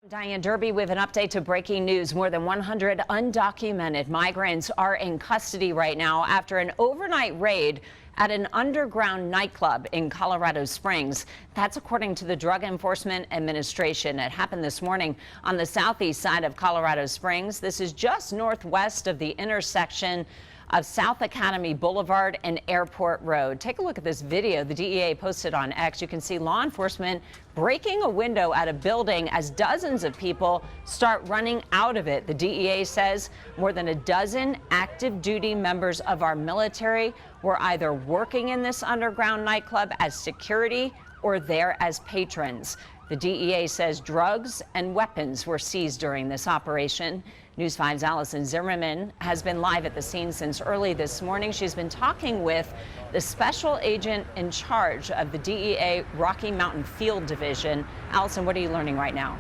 Diane Derby with an update to breaking news. More than 100 undocumented migrants are in custody right now after an overnight raid at an underground nightclub in Colorado Springs. That's according to the Drug Enforcement Administration. It happened this morning on the southeast side of Colorado Springs. This is just northwest of the intersection of South Academy Boulevard and Airport Road. Take a look at this video the DEA posted on X. You can see law enforcement breaking a window at a building as dozens of people start running out of it. The DEA says more than a dozen active duty members of our military were either working in this underground nightclub as security or there as patrons. The DEA says drugs and weapons were seized during this operation. News 5's Allison Zimmerman has been live at the scene since early this morning. She's been talking with the special agent in charge of the DEA Rocky Mountain Field Division. Allison, what are you learning right now?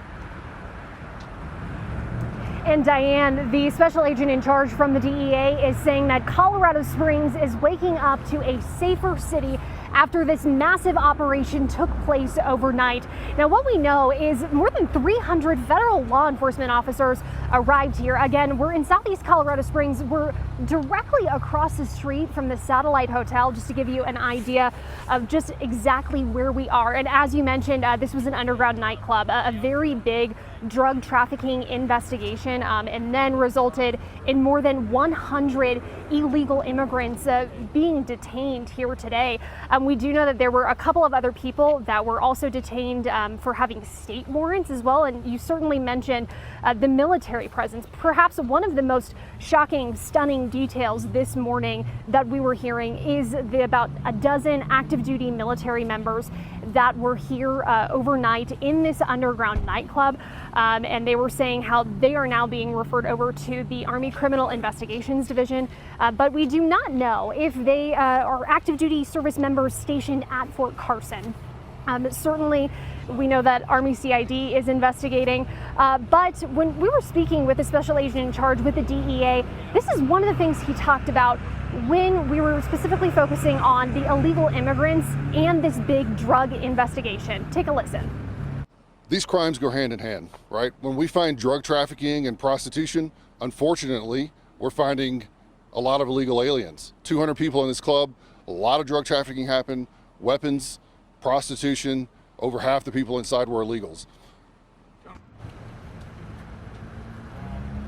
And Diane, the special agent in charge from the DEA is saying that Colorado Springs is waking up to a safer city after this massive operation took place overnight. Now, what we know is more than 300 federal law enforcement officers arrived here. Again, we're in southeast Colorado Springs. We're directly across the street from the Satellite Hotel, just to give you an idea of just exactly where we are. And as you mentioned, this was an underground nightclub, a very big drug trafficking investigation, and then resulted in more than 100 illegal immigrants being detained here today. We do know that there were a couple of other people that were also detained for having state warrants as well. And you certainly mentioned the military presence. Perhaps one of the most shocking, stunning details this morning that we were hearing is about a dozen active duty military members that were here overnight in this underground nightclub. And they were saying how they are now being referred over to the Army Criminal Investigations Division. But we do not know if they are active duty service members stationed at Fort Carson. Certainly, we know that Army CID is investigating, but when we were speaking with the special agent in charge with the DEA, this is one of the things he talked about when we were specifically focusing on the illegal immigrants and this big drug investigation. Take a listen. These crimes go hand in hand, right? When we find drug trafficking and prostitution, unfortunately, we're finding a lot of illegal aliens. 200 people in this club, a lot of drug trafficking happened, weapons, prostitution, over half the people inside were illegals.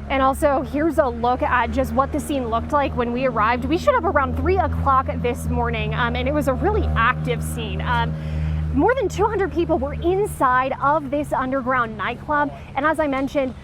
And also, here's a look at just what the scene looked like when we arrived. We showed up around 3 o'clock this morning, and it was a really active scene. More than 200 people were inside of this underground nightclub. And as I mentioned,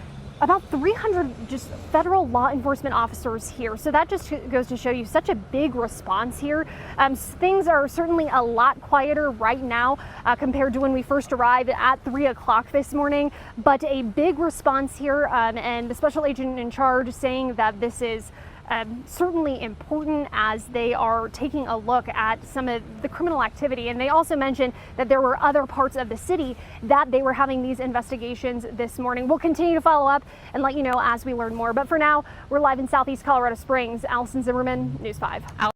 about 300 just federal law enforcement officers here. So that just goes to show you such a big response here. Things are certainly a lot quieter right now compared to when we first arrived at 3 o'clock this morning, but a big response here. And the special agent in charge saying that this is certainly important as they are taking a look at some of the criminal activity. And they also mentioned that there were other parts of the city that they were having these investigations this morning. We'll continue to follow up and let you know as we learn more. But for now, we're live in southeast Colorado Springs. Allison Zimmerman, News 5.